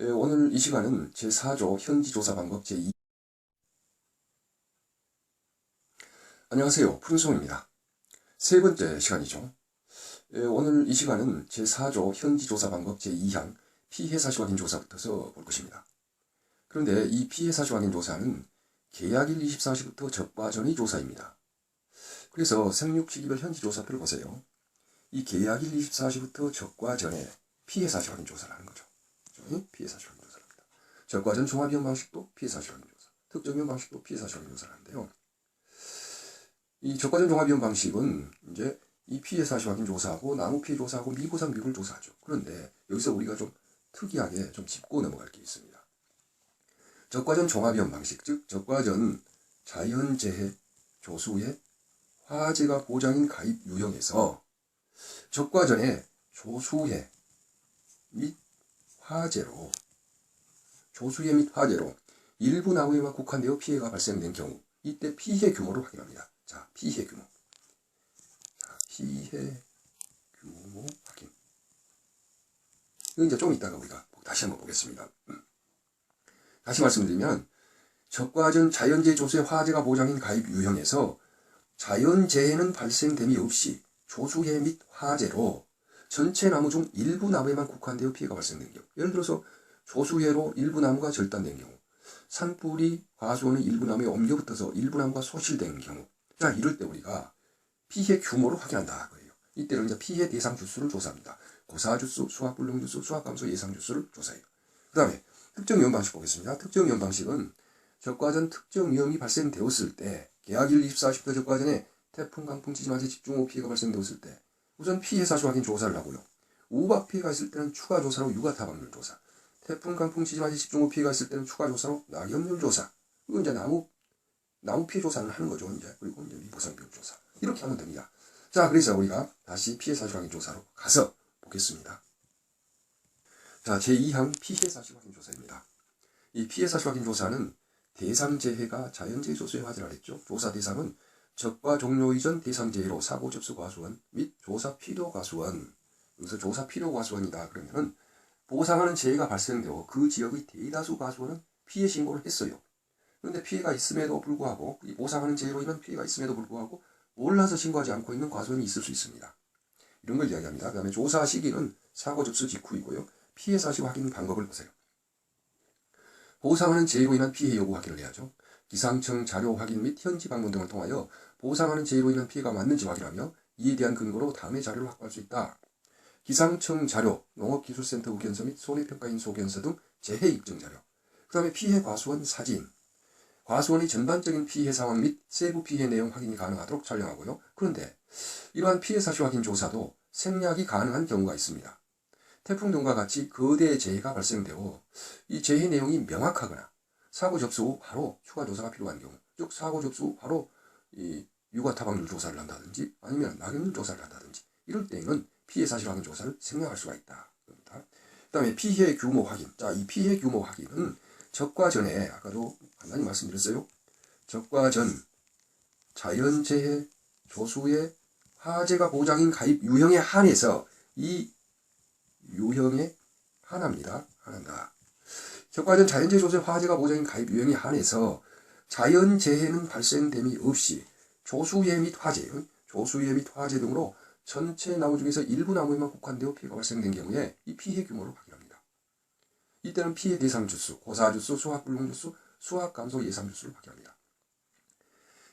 오늘 이 시간은 제4조 현지조사 방법 제2. 안녕하세요. 푸른송입니다. 세 번째 시간이죠. 오늘 이 시간은 제4조 현지조사 방법 제2항 피해사실 확인 조사부터서 볼 것입니다. 그런데 이 피해사실 확인 조사는 계약일 24시부터 적과 전의 조사입니다. 그래서 생육시기별 현지조사표를 보세요. 이 계약일 24시부터 적과 전에 피해사실 확인 조사를 하는 거죠. 피해사실 확인 조사를 합니다. 적과 전 종합위험 방식도 피해사실 확인 조사, 특정위험 방식도 피해사실 확인 조사를 하는데요. 이 적과 전 종합위험 방식은 이제 이 피해사실 확인 조사하고 나무 피해 조사하고 미보상 비율을 조사하죠. 그런데 여기서 우리가 좀 특이하게 좀 짚고 넘어갈 게 있습니다. 적과 전 종합위험 방식, 즉 적과 전 자연재해 조수의 화재가 보장인 가입 유형에서 적과 전에 조수해 및 화재로 일부 나무에만 국한되어 피해가 발생된 경우, 이때 피해 규모를 확인합니다. 자, 피해 규모. 피해 규모 확인. 이거 이제 좀 이따가 우리가 다시 한번 보겠습니다. 다시 말씀드리면, 적과 전 자연재해 조수의 화재가 보장인 가입 유형에서 자연재해는 발생됨이 없이 조수해 및 화재로 전체 나무 중 일부 나무에만 국한되어 피해가 발생된 경우, 예를 들어서 조수해로 일부 나무가 절단된 경우, 산불이 과수원의 일부 나무에 옮겨붙어서 일부 나무가 소실된 경우, 자, 이럴 때 우리가 피해 규모를 확인한다 그래요. 이때는 이제 피해 대상 주수를 조사합니다. 고사주수, 수확불능주수, 수확감소 예상 주수를 조사해요. 그 다음에 특정 위험 방식 보겠습니다. 특정 위험 방식은 적과 전 특정 위험이 발생되었을 때, 계약일 24시부터 적과 전에 태풍, 강풍, 지진, 화재, 집중호우 피해가 발생되었을 때 우선 피해 사실 확인 조사를 하고요. 우박 피해가 있을 때는 추가 조사로 유가타 확률 조사, 태풍, 강풍, 지진, 화재, 집중호우 피해가 있을 때는 추가 조사로 낙엽률 조사, 그리고 이제 나무 피해 조사를 하는 거죠. 이제 그리고 이제 미보상 비율 조사, 이렇게 하면 됩니다. 자, 그래서 우리가 다시 피해 사실 확인 조사로 가서 보겠습니다. 자, 제2항 피해 사실 확인 조사입니다. 이 피해 사실 확인 조사는 대상 재해가 자연재해 조수의 화재라 했죠. 조사 대상은 적과 종료 이전 대상 재해로 사고 접수 과수원 및 조사 필요 과수원. 여기서 조사 필요 과수원이다 그러면은 보상하는 재해가 발생되어 그 지역의 대다수 과수원은 피해 신고를 했어요. 그런데 피해가 있음에도 불구하고, 이 보상하는 재해로 인한 피해가 있음에도 불구하고 몰라서 신고하지 않고 있는 과수원이 있을 수 있습니다. 이런 걸 이야기합니다. 그 다음에 조사 시기는 사고 접수 직후이고요. 피해 사실 확인 방법을 보세요. 보상하는 재해로 인한 피해 여부 확인을 해야죠. 기상청 자료 확인 및 현지 방문 등을 통하여 보상하는 재해로 인한 피해가 맞는지 확인하며 이에 대한 근거로 다음의 자료를 확보할 수 있다. 기상청 자료, 농업기술센터 의견서 및 손해평가인 소견서 등 재해 입증 자료. 그 다음에 피해 과수원 사진. 과수원의 전반적인 피해 상황 및 세부 피해 내용 확인이 가능하도록 촬영하고요. 그런데 이러한 피해 사실 확인 조사도 생략이 가능한 경우가 있습니다. 태풍 등과 같이 거대 재해가 발생되어 이 재해 내용이 명확하거나 사고 접수 후 바로 추가 조사가 필요한 경우, 즉 사고 접수 후 바로 이 유가타 확률 조사를 한다든지 아니면 낙엽률 조사를 한다든지, 이럴 때에는 피해 사실 확인 조사를 생략할 수가 있다. 그 다음에 피해 규모 확인. 자, 이 피해 규모 확인은 적과 전에 아까도 간단히 말씀드렸어요. 적과 전 자연재해 조수의 화재가 보장인 가입 유형에 한해서, 이 유형에 한한다. 적과 전 자연재해 조수의 화재가 보장인 가입 유형에 한해서 자연재해는 발생됨이 없이 조수해 및 화재 등으로 전체 나무 중에서 일부 나무에만 국한되어 피해가 발생된 경우에 이 피해 규모를 확인합니다. 이때는 피해 대상 주수, 고사주수, 수확불능주수, 수확감소 예상 주수를 확인합니다.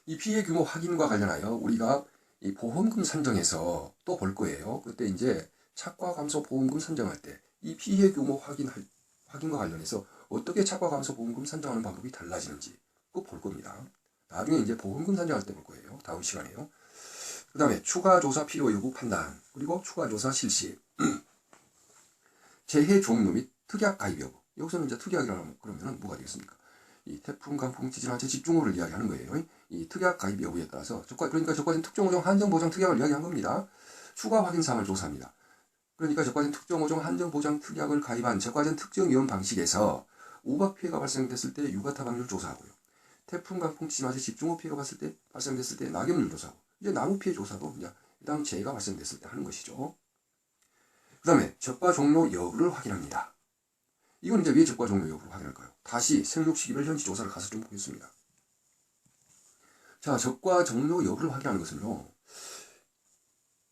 이 피해 규모 확인과 관련하여 우리가 이 보험금 산정에서 또 볼 거예요. 그때 이제 착과 감소 보험금 산정할 때 이 피해 규모 확인과 관련해서 어떻게 착과 감소 보험금 산정하는 방법이 달라지는지 그거 볼 겁니다. 나중에 이제 보험금 산정할 때 볼 거예요. 다음 시간에요. 그 다음에 추가 조사 필요 여부 판단, 그리고 추가 조사 실시, 재해 종류 및 특약 가입 여부. 여기서는 이제 특약이라면 그러면 뭐가 되겠습니까? 이 태풍, 강풍, 지진, 화재, 집중호우를 이야기하는 거예요. 이 특약 가입 여부에 따라서 그러니까 적과전 특정호종 한정보장 특약을 이야기한 겁니다. 추가 확인 사항을 조사합니다. 그러니까 적과전 특정호종 한정보장 특약을 가입한 적과전 특정 위험 방식에서 우박 피해가 발생됐을 때 유가타 확률 조사하고요. 태풍, 강풍, 지진, 화재, 집중호우 피해가 발생됐을 때 낙엽률 조사하고, 이제 나무 피해 조사도 이제 해당 재해가 발생됐을 때 하는 것이죠. 그 다음에 적과 종료 여부를 확인합니다. 이건 이제 왜 적과 종료 여부를 확인할까요? 다시 생육 시기별 현지 조사를 가서 좀 보겠습니다. 자, 적과 종료 여부를 확인하는 것은요.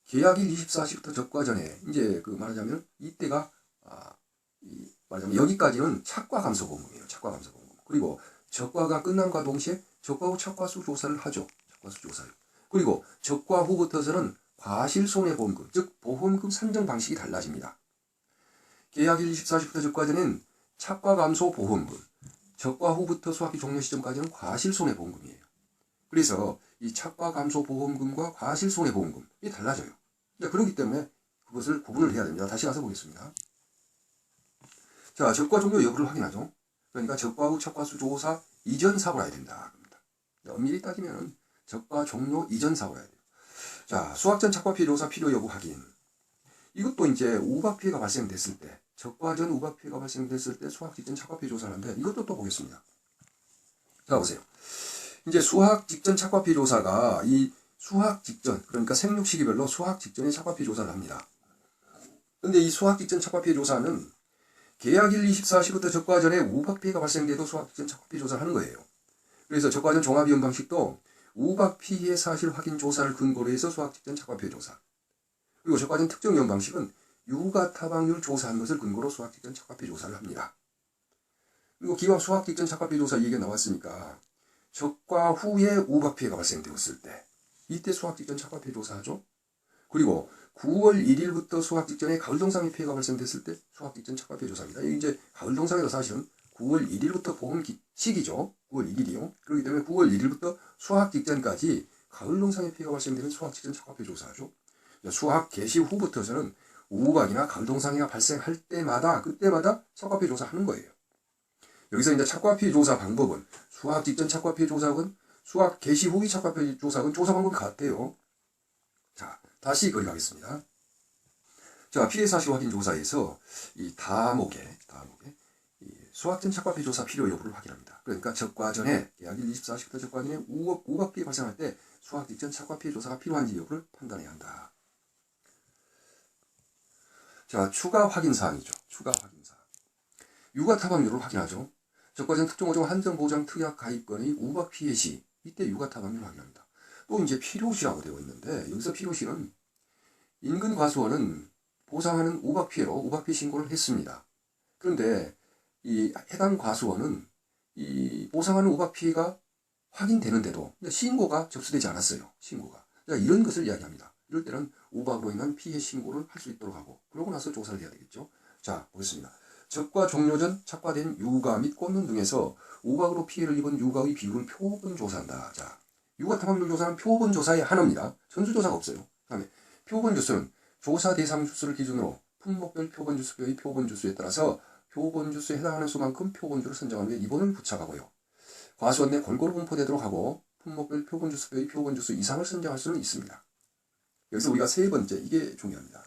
계약일 24시부터 적과 전에 이제 말하자면 이때가 말하자면 여기까지는 착과 감소 보험금이에요. 착과 감소 보험금. 그리고 적과가 끝남과 동시에 적과 후 착과수 조사를 하죠. 착과수 조사를. 그리고 적과 후부터서는 과실손해보험금, 즉 보험금 산정 방식이 달라집니다. 계약일 24시부터 적과 전에는 착과 감소 보험금, 적과 후부터 수확기 종료 시점까지는 과실손해보험금이에요. 그래서 이 착과 감소 보험금과 과실손해보험금이 달라져요. 그렇기 때문에 그것을 구분을 해야 됩니다. 다시 가서 보겠습니다. 자, 적과 종료 여부를 확인하죠. 그러니까 적과 후 착과수 조사 이전 사고를 해야 된다. 엄밀히 따지면 적과 종료 이전 사고를 해야 돼요. 자, 수확 전 착과 피해 조사 필요 여부 확인. 이것도 이제 우박 피해가 발생됐을 때, 적과 전 우박 피해가 발생됐을 때 수확 직전 착과 피해 조사를 하는데 이것도 또 보겠습니다. 자, 보세요. 이제 수확 직전 착과 피해 조사가 이 수확 직전, 그러니까 생육 시기별로 수확 직전에 착과 피해 조사를 합니다. 근데 이 수확 직전 착과 피해 조사는 계약일 24시부터 적과 전에 우박 피해가 발생돼도 수확 직전 착과 피해 조사를 하는 거예요. 그래서 적과 전 종합위험 방식도 우박 피해 사실 확인 조사를 근거로 해서 수확 직전 착과 피해 조사. 그리고 적과 전 특정 위험 방식은 유가 타박률 조사한 것을 근거로 수확 직전 착과 피해 조사를 합니다. 그리고 기왕 수확 직전 착과 피해 조사 얘기가 나왔으니까 적과 후에 우박 피해가 발생되었을 때 이때 수확 직전 착과 피해 조사하죠. 그리고 9월 1일부터 수확 직전에 가을동상의 피해가 발생됐을 때 수확 직전 착과 피해 조사입니다. 이제 가을동상에도 사실은 9월 1일부터 보험 시기죠. 9월 1일이요. 그렇기 때문에 9월 1일부터 수확 직전까지 가을동상의 피해가 발생되면 수확 직전 착과 피해 조사하죠. 수확 개시 후부터서는 우박이나 가을동상해가 발생할 때마다 그때마다 착과 피해 조사하는 거예요. 여기서 이제 착과 피해 조사 방법은 수확 직전 착과 피해 조사건 수확 개시 후의 착과 피해 조사건 조사 방법이 같아요. 자, 다시 거기 가겠습니다. 자, 피해 사실 확인 조사에서 이 다목에 수확 전 착과 피해 조사 필요 여부를 확인합니다. 그러니까 적과 전에 계약일 24시부터 적과 전에 우박 피해 발생할 때 수확 직전 착과 피해 조사가 필요한지 여부를 판단해야 한다. 자, 추가 확인 사항이죠. 추가 확인 사항. 유가 타박률을 확인하죠. 적과 전 특정 어종 한정보장 특약 가입건의 우박 피해 시 이때 유가 타박률을 확인합니다. 또 이제 필요시라고 되어 있는데 여기서 필요시는 인근 과수원은 보상하는 우박 피해로 우박 피해 신고를 했습니다. 그런데 이 해당 과수원은 이 보상하는 우박 피해가 확인되는데도 신고가 접수되지 않았어요. 신고가. 이런 것을 이야기합니다. 이럴 때는 우박으로 인한 피해 신고를 할 수 있도록 하고 그러고 나서 조사를 해야 되겠죠. 자, 보겠습니다. 적과 종료 전 착과된 유가 및 꽃눈 등에서 우박으로 피해를 입은 유가의 비율을 표본 조사한다. 자, 유가 타박률 조사는 표본 조사의 하나입니다. 전수조사가 없어요. 그 다음에 표본 주수는 조사 대상 주수를 기준으로 품목별 표본 주수표의 표본 주수에 따라서 표본 주수에 해당하는 수만큼 표본 주를 선정하는 데 이본을 부착하고요. 과수원 내 골고루 분포되도록 하고 품목별 표본 주수표의 표본 주수 이상을 선정할 수는 있습니다. 여기서 우리가 세 번째, 이게 중요합니다.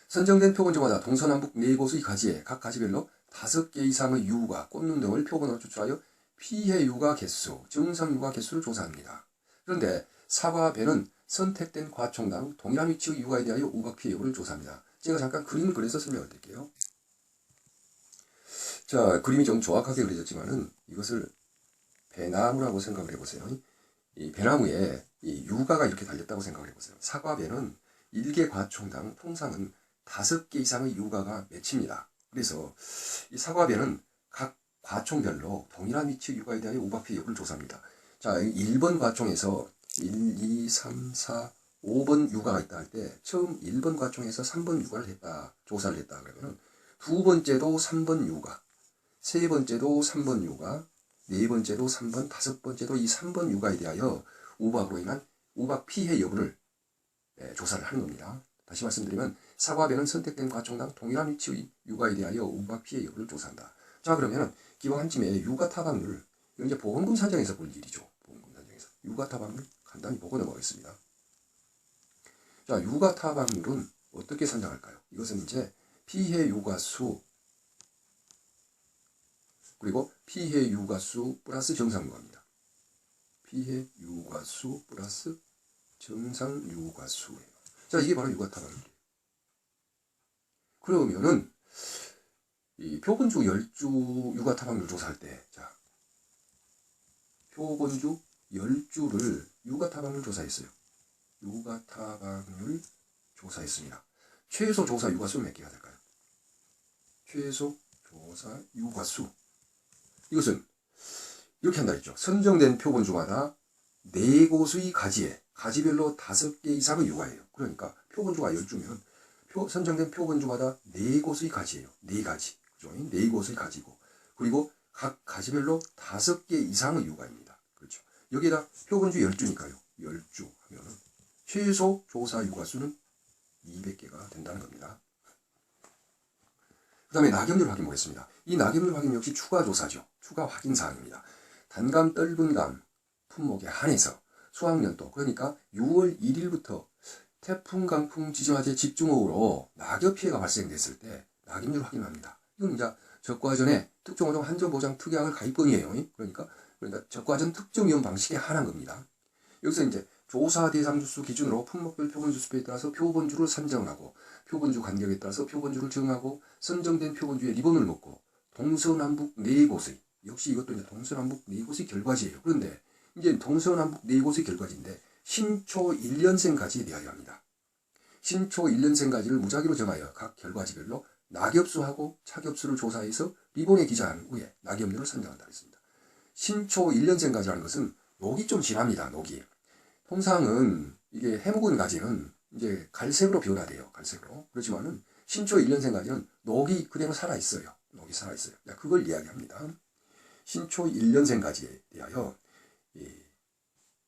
선정된 표본주마다 동서남북 4곳의 가지에 각 가지별로 5개 이상의 유가, 꽃눈 등을 표본으로 추출하여 피해 유가 개수, 정상 유가 개수를 조사합니다. 그런데 사과, 배는 선택된 과총당 동일한 위치의 유가에 대하여 우박 피해 여부를 조사합니다. 제가 잠깐 그림을 그려서 설명을 드릴게요. 자, 그림이 좀 정확하게 그려졌지만은 이것을 배나무라고 생각을 해보세요. 이 배나무에 이 유가가 이렇게 달렸다고 생각을 해보세요. 사과배는 1개 과총당 통상은 5개 이상의 유가가 맺힙니다. 그래서 이 사과배는 각 과총별로 동일한 위치의 유가에 대하여 우박 피해 여부를 조사합니다. 자, 1번 과총에서 1, 2, 3, 4, 5번 유가가 있다 할 때 처음 1번 과총에서 3번 유가를 했다, 조사를 했다 그러면은 두 번째도 3번 유가, 세 번째도 3번 유가, 네 번째도 3번, 다섯 번째도 이 3번 유가에 대하여 우박으로 인한 우박 피해 여부를 조사를 하는 겁니다. 다시 말씀드리면 사과배는 선택된 과총당 동일한 위치의 유가에 대하여 우박 피해 여부를 조사한다. 자, 그러면 기왕 한 찜에 유가 타박률, 이건 이제 보험금 산정에서 볼 일이죠. 보험금 산정에서 유가 타박률 간단히 보고 넘어가겠습니다. 자, 유가 타박률은 어떻게 산정할까요? 이것은 이제 피해 유가수 그리고 피해 유가수 플러스 정상 유가입니다. 피해 유가수 플러스 정상 유가수예요. 자, 이게 바로 유가 타박률이에요. 그러면은 이 표본주 10주 육아타방률 조사할 때, 자, 표본주 10주를 육아타방률 조사했어요. 육아타방률 조사했습니다. 최소 조사 육아수 몇 개가 될까요? 최소 조사 육아수. 이것은 이렇게 한다 했죠. 선정된 표본주마다 4곳의 가지에 가지별로 5개 이상의 육아예요. 그러니까 표본주가 10주면 선정된 표본주마다 4곳의 가지예요. 4가지. 그죠? 4곳의 가지고. 그리고 각 가지별로 5개 이상의 육아입니다. 그렇죠. 여기에다 표본주 10주니까요. 10주 하면은 최소 조사 육아수는 200개가 된다는 겁니다. 그 다음에 낙엽률 확인 보겠습니다. 이 낙엽률 확인 역시 추가 조사죠. 추가 확인 사항입니다. 단감, 떫은감 품목에 한해서 수학년도, 그러니까 6월 1일부터 태풍, 강풍, 지정화재 집중호우로 낙엽 피해가 발생됐을 때 낙엽률 확인합니다. 이건 이제 적과전에 특정어종 한전보장 특약을 가입건이에요. 그러니까 적과전 특정위험 방식에 한한 겁니다. 여기서 이제 조사 대상 주수 기준으로 품목별 표본주 수표에 따라서 표본주를 선정하고 표본주 간격에 따라서 표본주를 정하고 선정된 표본주에 리본을 묶고 동서남북 4곳의, 역시 이것도 이제 동서남북 4곳의 결과지예요. 그런데 이제 동서남북 4곳의 결과지인데 신초 1년생 가지에 대하여 합니다. 신초 1년생 가지를 무작위로 정하여 각 결과지별로 낙엽수하고 차겹수를 조사해서 리본에 기재한 후에 낙엽률을 선정한다 했습니다. 신초 1년생 가지라는 것은 녹이 좀 진합니다. 녹이. 통상은 이게 해묵은 가지는 이제 갈색으로 변화돼요. 갈색으로. 그렇지만은 신초 1년생 가지는 녹이 그대로 살아있어요. 녹이 살아있어요. 그걸 이야기합니다. 신초 1년생 가지에 대하여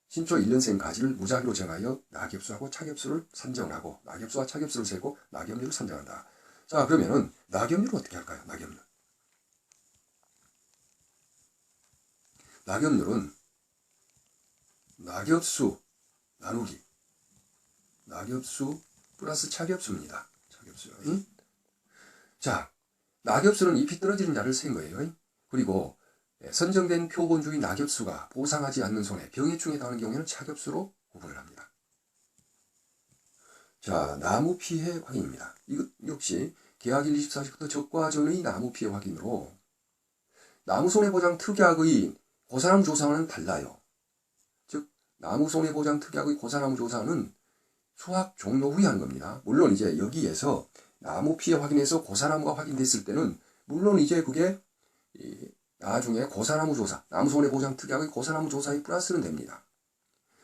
신초 1년생 가지를 무작위로 정하여 낙엽수하고 차겹수를 선정하고 낙엽수와 차겹수를 세고 낙엽률을 선정한다. 자, 그러면은 낙엽률은 어떻게 할까요? 낙엽률은 낙엽수 나누기 낙엽수 플러스 차겹수입니다. 차겹수. 자, 낙엽수는 잎이 떨어지는 자를 센 거예요. 그리고 선정된 표본주의 낙엽수가 보상하지 않는 손해, 병해충에 당하는 경우에는 차겹수로 구분을 합니다. 자, 나무 피해 확인입니다. 이것 역시 계약 1, 24시부터 적과전의 나무 피해 확인으로 나무 손해보장 특약의 고사나무 조사와는 달라요. 즉, 나무 손해보장 특약의 고사나무 조사는 수확 종료 후에 하는 겁니다. 물론 이제 여기에서 나무 피해 확인에서 고사나무가 확인됐을 때는 물론 이제 그게 나중에 고사나무 조사, 나무 손해보장 특약의 고사나무 조사에 플러스는 됩니다.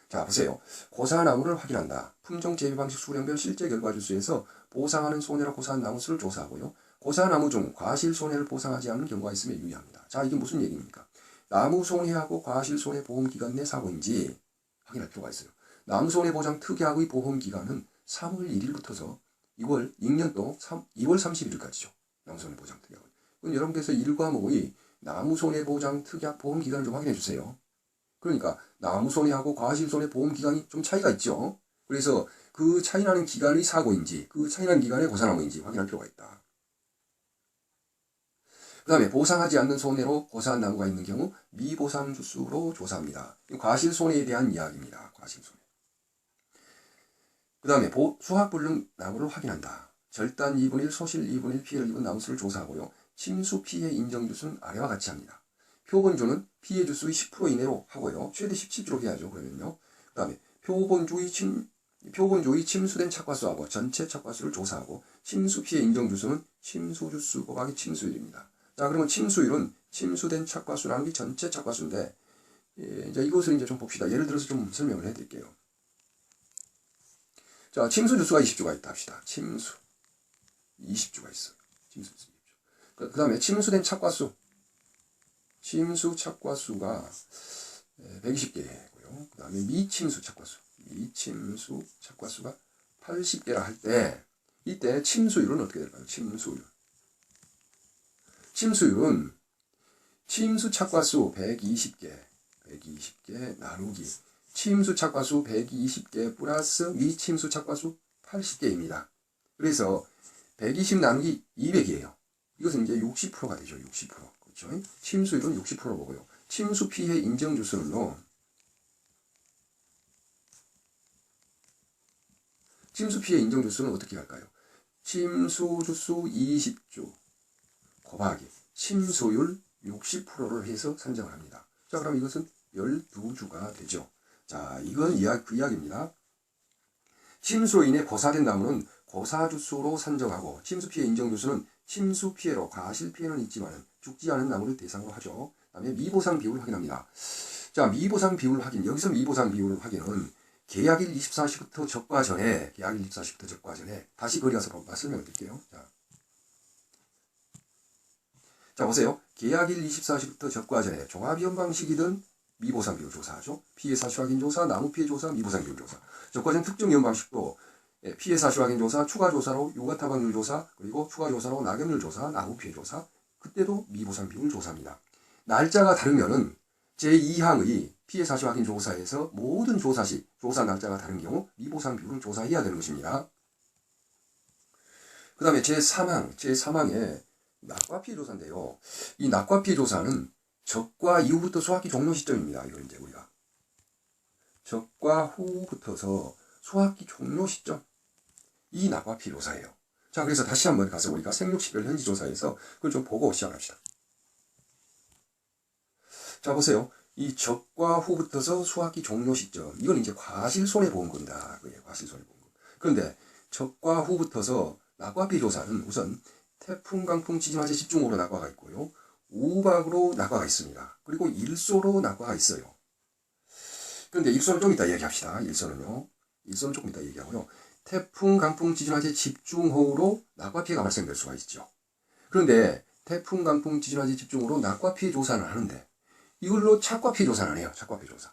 자, 보세요. 고사나무를 확인한다. 품종 재배 방식 수령별 실제 결과 주수에서 보상하는 손해로 고사한 나무수를 조사하고요. 고사나무 중 과실 손해를 보상하지 않는 경우가 있으면 유의합니다. 자, 이게 무슨 얘기입니까? 나무 손해하고 과실 손해 보험 기간 내 사고인지 확인할 필요가 있어요. 나무 손해 보장 특약의 보험 기간은 3월 1일부터서 2월 6년도 2월 31일까지죠. 나무 손해 보장 특약은. 그럼 여러분께서 1과목의 나무 손해 보장 특약 보험 기간을 좀 확인해 주세요. 그러니까 나무 손해하고 과실 손해 보험 기간이 좀 차이가 있죠. 그래서 그 차이 나는 기간의 사고인지 그 차이 나는 기간의 고사나무인지 확인할 필요가 있다. 그 다음에 보상하지 않는 손해로 고사한 나무가 있는 경우 미보상 주수로 조사합니다. 과실 손해에 대한 이야기입니다. 과실 손해. 그 다음에 수확불능 나무를 확인한다. 절단 2분의 1, 소실 2분의 1 피해를 입은 나무수를 조사하고요. 침수 피해 인정 주수는 아래와 같이 합니다. 표본주는 피해 주수의 10% 이내로 하고요. 최대 17주로 해야죠. 그러면요. 그 다음에 표본주의 침수된 착과수하고 전체 착과수를 조사하고 침수 피해 인정 주수는 침수 주수 곱하기 침수율입니다. 자, 그러면 침수율은 침수된 착과수 나누기 전체 착과수인데 이제 이것을 이제 좀 봅시다. 예를 들어서 좀 설명을 해드릴게요. 자, 침수 주수가 20주가 있다 합시다. 침수 20주가 있어요. 침수 20주. 그 다음에 침수된 착과수. 침수 착과수가 120개고요. 그 다음에 미침수 착과수. 미침수 착과수가 80개라 할 때 이때 침수율은 어떻게 될까요? 침수율은 침수 착과수 120개 나누기 침수 착과수 120개 플러스 미침수 착과수 80개입니다. 그래서 120 나누기 200이에요. 이것은 이제 60%가 되죠. 60%. 그렇죠? 침수율은 60% 보고요. 침수 피해 인정 주수는요. 침수 피해 인정 주수는 어떻게 할까요? 침수 주수 20주 곱하기 침수율 60%를 해서 산정을 합니다. 자, 그럼 이것은 12주가 되죠. 자, 이건 그 이야기입니다. 침수로 인해 고사된 나무는 고사주수로 산정하고 침수 피해 인정 주수는 침수 피해로 과실 피해는 있지만 죽지 않은 나무를 대상으로 하죠. 그 다음에 미보상 비율을 확인합니다. 자, 미보상 비율 확인. 여기서 미보상 비율 확인은 계약일 24시부터 적과 전에, 계약일 24시부터 적과 전에, 다시 거리 가서 설명을 드릴게요. 자, 보세요. 계약일 24시부터 적과 전에 종합위험 방식이든 미보상 비율 조사하죠. 피해 사실 확인 조사, 나무 피해 조사, 미보상 비율 조사. 적과 전 특정 위험 방식도 피해 사실 확인 조사, 추가 조사로 유가 타박률 조사, 그리고 추가 조사로 낙엽률 조사, 나무 피해 조사. 그때도 미보상 비율 조사입니다. 날짜가 다르면은 제2항의 피해 사실 확인 조사에서 모든 조사 시 조사 날짜가 다른 경우 미보상 비율을 조사해야 되는 것입니다. 그 다음에 제3항에 낙과 피해 조사인데요. 이 낙과 피해 조사는 적과 이후부터 수확기 종료 시점입니다. 이걸 이제 우리가 적과 후부터서 수확기 종료 시점, 이 낙과 피해 조사예요. 자, 그래서 다시 한번 가서 우리가 생육식별 현지 조사에서 그걸 좀 보고 시작합시다. 자, 보세요. 이 적과 후부터서 수확기 종료 시점, 이건 이제 과실손해보험금이다. 그게 과실손해보험금. 그런데 적과 후부터서 낙과 피해 조사는 우선 태풍, 강풍, 지진, 화재, 집중호우로 낙과가 있고요. 우박으로 낙과가 있습니다. 그리고 일소로 낙과가 있어요. 그런데 일소는 좀 이따 얘기합시다. 일소는 조금 이따 얘기하고요. 태풍, 강풍, 지진, 화재, 집중호우로 낙과 피해가 발생될 수가 있죠. 그런데 태풍, 강풍, 지진, 화재, 집중호우로 낙과 피해 조사는 하는데 이걸로 착과 피해 조사는 안 해요. 착과 피해 조사.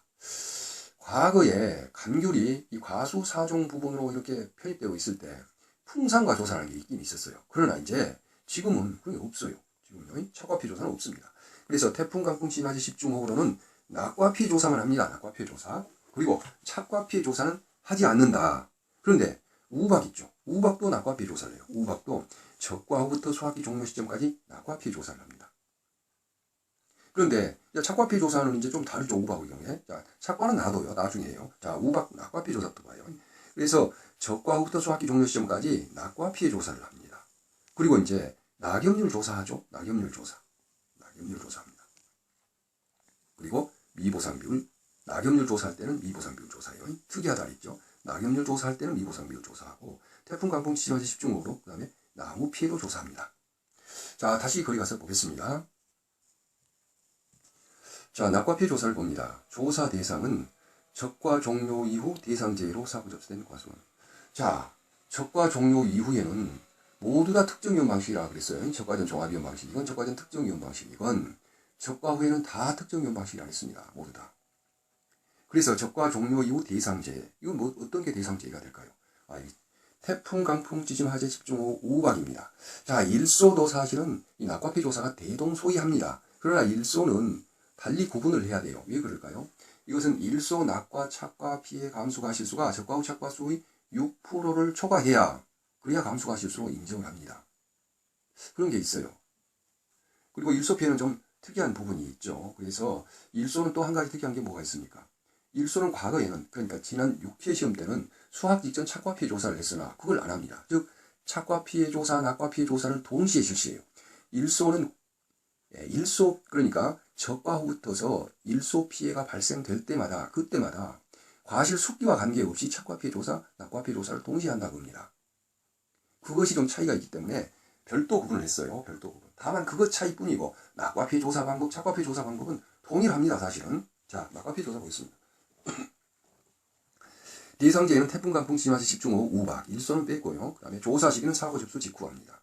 과거에 간귤이 이 과수 사종 부분으로 이렇게 편입되어 있을 때 풍산과 조사라는 게 있긴 있었어요. 그러나 이제 지금은 그게 없어요. 지금은 착과 피해 조사는 없습니다. 그래서 태풍, 강풍, 지진, 화재, 집중호우로는 낙과 피해 조사만 합니다. 낙과 피해 조사. 그리고 착과 피해 조사는 하지 않는다. 그런데 우박 있죠. 우박도 낙과 피해 조사를 해요. 우박도 적과 후부터 수확기 종료 시점까지 낙과 피해 조사를 합니다. 그런데 착과 피해 조사는 이제 좀 다르죠. 우박의 경우에. 자, 착과는 놔둬요. 나중에요. 자, 우박 낙과 피해 조사도 봐요. 그래서 적과 후부터 수확기 종료 시점까지 낙과 피해 조사를 합니다. 그리고 이제 낙엽률 조사하죠. 낙엽률 조사합니다. 그리고 미보상 비율, 낙엽률 조사할 때는 미보상 비율 조사해요. 특이하다 했죠. 낙엽률 조사할 때는 미보상 비율 조사하고 태풍, 강풍, 지진, 화재, 집중호우로 그 다음에 나무 피해로 조사합니다. 자, 다시 거기 가서 보겠습니다. 자, 낙과 피해 조사를 봅니다. 조사 대상은 적과 종료 이후 대상제로 사고 접수된 과수원. 자, 적과 종료 이후에는 모두 다 특정위험 방식이라고 그랬어요. 적과전 종합위험 방식이건 적과전 특정위험 방식이건 적과 후에는 다 특정위험 방식이라고 했습니다. 모두 다. 그래서 적과 종료 이후 대상제. 이건 뭐 어떤 게 대상제가 될까요? 태풍, 강풍, 지진, 화재, 집중호우, 우박입니다. 자, 일소도 사실은 이 낙과 피해 조사가 대동소이합니다. 그러나 일소는 달리 구분을 해야 돼요. 왜 그럴까요? 이것은 일소 낙과 착과 피해 감수 과실수가 적과 후 착과 수의 6%를 초과해야 그래야 감수 과실수로 인정을 합니다. 그런 게 있어요. 그리고 일소 피해는 좀 특이한 부분이 있죠. 그래서 일소는 또 한 가지 특이한 게 뭐가 있습니까? 일소는 과거에는, 그러니까 지난 6회 시험 때는 수학 직전 착과 피해 조사를 했으나 그걸 안 합니다. 즉 착과 피해 조사, 낙과 피해 조사를 동시에 실시해요. 일소는 그러니까 적과 후부터서 일소 피해가 발생될 때마다 그때마다 과실 숙기와 관계없이 착과 피해 조사, 낙과 피해 조사를 동시에 한다고 합니다. 그것이 좀 차이가 있기 때문에 별도 구분을 했어요. 별도 구분. 다만 그것 차이뿐이고 낙과 피해 조사 방법, 착과 피해 조사 방법은 동일합니다. 사실은. 자, 낙과 피해 조사 보겠습니다. 대상제에는 태풍, 강풍, 지진, 화재, 집중호우, 우박, 일소는 뺐고요. 그 다음에 조사 시기는 사고 접수 직후합니다.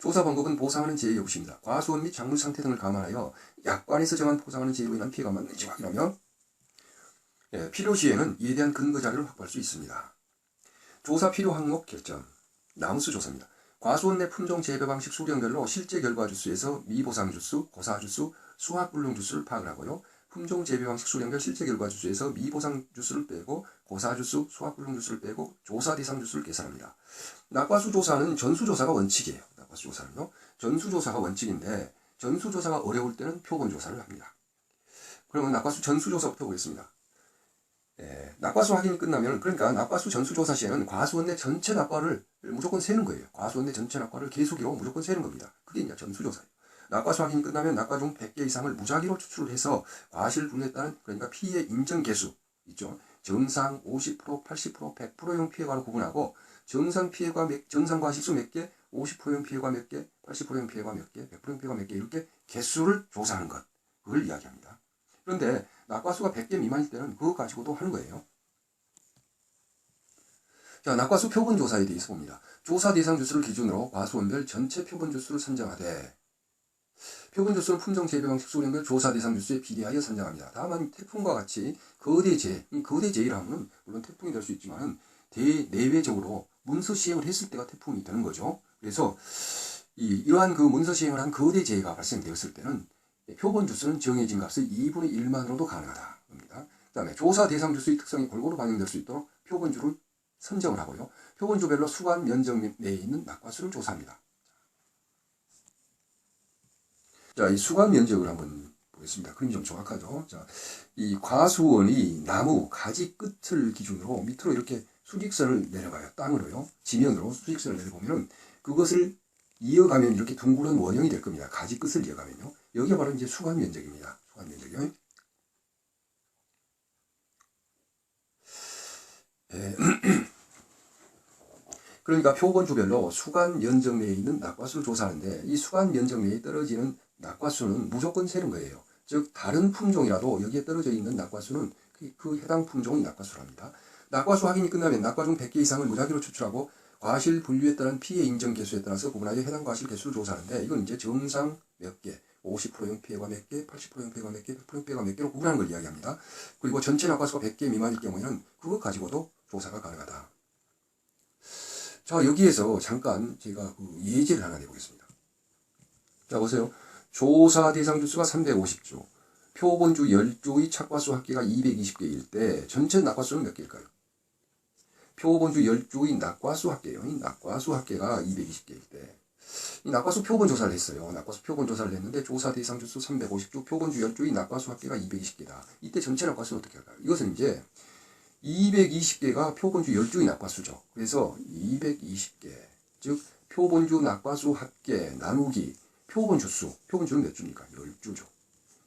조사 방법은 보상하는 제의 여부입니다. 과수원 및 작물 상태 등을 감안하여 약관에서 정한 보상하는 제의로 인한 피해가 맞는지 확인하며 필요시에는 이에 대한 근거 자료를 확보할 수 있습니다. 조사 필요 항목 결정. 나무수 조사입니다. 과수원 내 품종 재배 방식 수령별로 실제 결과 주수에서 미보상 주수, 고사 주수, 수확 불능 주수를 파악을 하고요. 품종 재배 방식 수령별 실제 결과 주수에서 미보상 주수를 빼고 고사 주수, 수확 불능 주수를 빼고 조사 대상 주수를 계산합니다. 낙과수 조사는 전수조사가 원칙이에요. 낙과수 조사는요. 전수조사가 원칙인데 전수조사가 어려울 때는 표본조사를 합니다. 그러면 낙과수 전수조사부터 보겠습니다. 낙과수 확인이 끝나면, 그러니까 낙과수 전수조사 시에는 과수원 내 전체 낙과를 무조건 세는 거예요. 과수원 내 전체 낙과를 계수기로 무조건 세는 겁니다. 그게 이제 전수조사예요. 낙과수 확인이 끝나면 낙과 중 100개 이상을 무작위로 추출을 해서 과실 분류에 따른, 그러니까 피해 인정 개수 있죠. 정상 50%, 80%, 100%용 피해가로 구분하고 정상 피해가 정상 과실수 몇 개, 50%용 피해가 몇 개, 80%용 피해가 몇 개, 100%용 피해가 몇 개, 이렇게 개수를 조사하는 것, 그걸 이야기합니다. 그런데 낙과수가 100개 미만일 때는 그거 가지고도 하는 거예요. 자, 낙과수 표본 조사에 대해서 봅니다. 조사 대상 주수를 기준으로 과수원별 전체 표본 주수를 산정하되, 표본 주수는 품종 재배 방식 수령별 조사 대상 주수에 비례하여 산정합니다. 다만 태풍과 같이 거대 재해, 거대 재해라면 물론 태풍이 될 수 있지만 대내외적으로 문서 시행을 했을 때가 태풍이 되는 거죠. 그래서 이러한 그 문서 시행을 한 거대 재해가 발생되었을 때는 표본 주수는 정해진 값의 2분의 1만으로도 가능하다. 그 다음에 조사 대상 주수의 특성이 골고루 반영될 수 있도록 표본주를 선정을 하고요. 표본주별로 수관 면적 내에 있는 낙과수를 조사합니다. 자, 이 수관 면적을 한번 보겠습니다. 그림이 좀 정확하죠. 자, 이 과수원이 나무 가지 끝을 기준으로 밑으로 이렇게 수직선을 내려가요. 땅으로요. 지면으로 수직선을 내려보면은 그것을 이어가면 이렇게 둥그런 원형이 될 겁니다. 가지 끝을 이어가면요. 여기가 바로 이제 수관 면적입니다. 수관 면적이요. 그러니까 표본주별로 수관 면적 내에 있는 낙과수를 조사하는데, 이 수관 면적 내에 떨어지는 낙과수는 무조건 세는 거예요. 즉 다른 품종이라도 여기에 떨어져 있는 낙과수는 그 해당 품종이 낙과수랍니다. 낙과수 확인이 끝나면 낙과 중 100개 이상을 무작위로 추출하고 과실 분류에 따른 피해 인정 개수에 따라서 구분하여 해당 과실 개수를 조사하는데, 이건 이제 정상 몇 개, 50%용 피해가 몇 개, 80%용 피해가 몇 개, 100%용 피해가 몇 개로 구분하는 걸 이야기합니다. 그리고 전체 낙과수가 100개 미만일 경우에는 그것 가지고도 조사가 가능하다. 자, 여기에서 잠깐 제가 그 예제를 하나 내보겠습니다. 자, 보세요. 조사 대상 주수가 350주, 표본주 10주의 착과수 합계가 220개일 때 전체 낙과수는 몇 개일까요? 표본주 10주의 낙과수 합계요. 이 낙과수 합계가 220개일 때, 이 낙과수 표본 조사를 했어요. 낙과수 표본 조사를 했는데 조사 대상 주수 350주, 표본주 10주의 낙과수 합계가 220개다. 이때 전체 낙과수는 어떻게 할까요? 이것은 이제 220개가 표본주 10주의 낙과수죠. 그래서 220개, 즉 표본주 낙과수 합계 나누기 표본주수, 표본주는 몇 주입니까? 10주죠.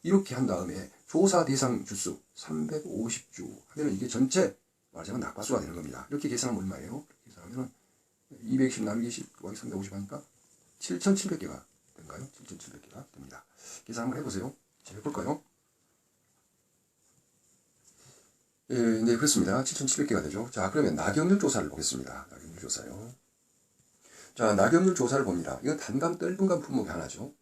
이렇게 한 다음에 조사 대상 주수 350주 하면 이게 전체 말하자면 낙과수가 되는 겁니다. 이렇게 계산하면 얼마예요? 계산하면 220 나누기 10 곱하기 350 하니까 7,700개가 된가요? 7,700개가 됩니다. 계산 한번 해보세요. 자, 해볼까요? 네, 그렇습니다. 7,700개가 되죠. 자, 그러면 낙엽률 조사를 보겠습니다. 낙엽률 조사요. 자, 낙엽률 조사를 봅니다. 이건 단감, 떫은감 품목이 하나죠.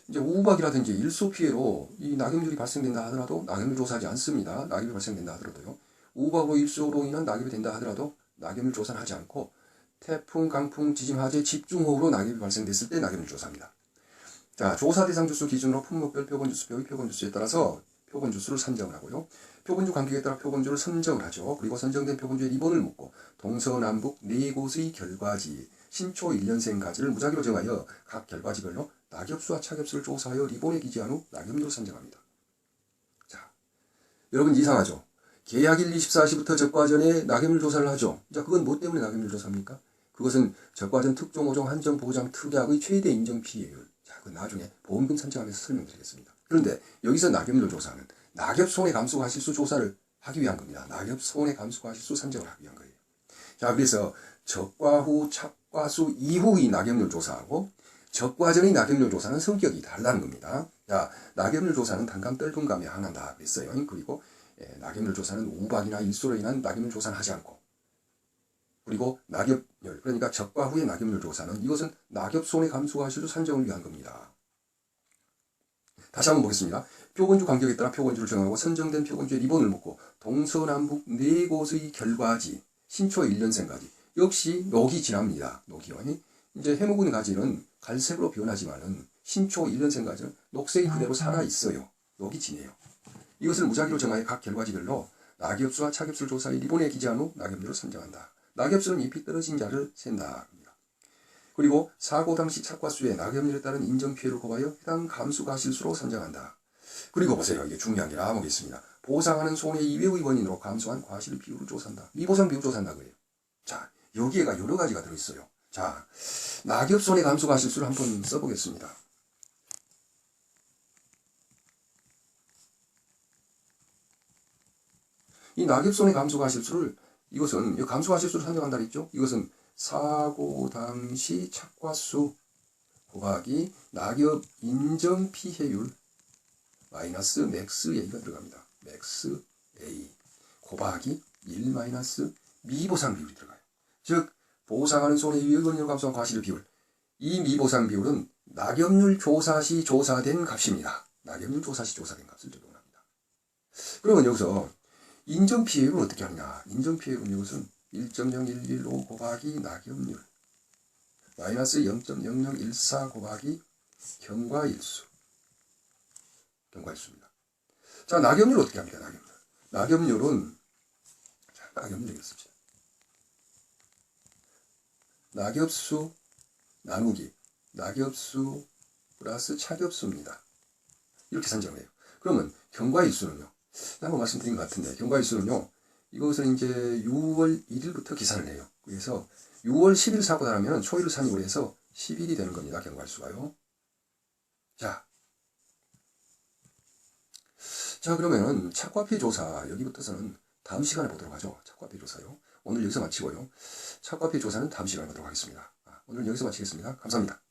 이제 우박이라든지 일소 피해로 이 낙엽률이 발생된다 하더라도 낙엽률 조사하지 않습니다. 낙엽이 발생된다 하더라도요. 우박으로 일소로 인한 낙엽이 된다 하더라도 낙엽률 조사는 하지 않고, 태풍, 강풍, 지진, 화재, 집중호우로 낙엽이 발생됐을 때 낙엽률 조사합니다. 자, 조사 대상 주수 기준으로 품목별 표본주수표의 표본주수에 따라서 표본주수를 산정을 하고요. 표본주 간격에 따라 표본주를 선정을 하죠. 그리고 선정된 표본주에 리본을 묶고 동서남북 4곳의 결과지, 신초 1년생 가지를 무작위로 정하여 각 결과지별로 낙엽수와 착엽수를 조사하여 리본에 기재한 후 낙엽률을 산정합니다. 자, 여러분 이상하죠? 계약일 24시부터 적과전에 낙엽률 조사를 하죠. 자, 그건 뭐 때문에 낙엽률 조사합니까? 그것은 적과전 특종 5종 한정 보장 특약의 최대 인정 피해율. 자, 그 나중에 보험금 산정하면서 설명드리겠습니다. 그런데 여기서 낙엽률 조사는 낙엽 손해 감수 과실수 조사를 하기 위한 겁니다. 낙엽 손해 감수 과실수 산정을 하기 위한 거예요. 자, 그래서 적과 후 착과수 이후의 낙엽률 조사하고 적과전의 낙엽률 조사는 성격이 다르다는 겁니다. 자, 낙엽률 조사는 단감, 떫은감에 한한다 그랬어요. 그리고 낙엽률 조사는 우박이나 일소로 인한 낙엽률 조사는 하지 않고, 그리고 낙엽률, 그러니까 적과 후의 낙엽률 조사는 이것은 낙엽 손해 감수 과실수 산정을 위한 겁니다. 다시 한번 보겠습니다. 표본주 간격에 따라 표본주를 정하고 선정된 표본주에 리본을 묶고 동서남북 4곳의 결과지, 신초 1년생가지, 역시 녹이 진합니다. 녹이요. 이제 해묵은 가지는 갈색으로 변하지만은 신초 1년생가지는 녹색이 그대로 살아있어요. 녹이 진해요. 이것을 무작위로 정하여 각 결과지별로 낙엽수와 착엽수를 조사해 리본에 기재한 후 낙엽률을 선정한다. 낙엽수는 잎이 떨어진 자를 센다. 그리고 사고 당시 착과수의 낙엽률에 따른 인정 피해를 곱하여 해당 감수 과실수로 선정한다. 그리고 보세요. 이게 중요한 게 나오겠습니다. 보상하는 손해 이외의 원인으로 감소한 과실 비율을 조사한다. 미보상 비율 조사한다 그래요. 자, 여기에가 여러 가지가 들어있어요. 자, 낙엽 손해 감소 과실수를 한번 써보겠습니다. 이 낙엽 손해 감소 과실수를 이것은 이 감소 과실수를 산정한다 했죠. 이것은 사고 당시 착과수 곱하기 낙엽 인정 피해율 마이너스 맥스 A가 들어갑니다. 맥스 A 곱하기 1 마이너스 미보상 비율이 들어가요. 즉 보상하는 손해율 원인으로 감소한 과실 비율. 이 미보상 비율은 낙엽률 조사 시 조사된 값입니다. 낙엽률 조사 시 조사된 값을 적용합니다. 그러면 여기서 인정 피해율은 어떻게 하느냐? 인정 피해율은 이것은 1.0115 곱하기 낙엽률 마이너스 0.0014 곱하기 경과일수. 경과일수입니다. 자, 낙엽률 어떻게 합니까? 낙엽률은 낙엽률 되겠습니다. 낙엽수 나누기 낙엽수 플러스 차겹수입니다. 이렇게 산정을 해요. 그러면 경과일수는요. 한번 말씀드린 것 같은데 경과일수는요. 이것은 이제 6월 1일부터 계산을 해요. 그래서 6월 10일 사고 나면 초일을 산입을 해서 10일이 되는 겁니다. 경과일수가요. 자 그러면 착과피 조사 여기부터서는 다음 시간에 보도록 하죠. 착과피 조사요. 오늘 여기서 마치고요. 착과피 조사는 다음 시간에 보도록 하겠습니다. 오늘 여기서 마치겠습니다. 감사합니다.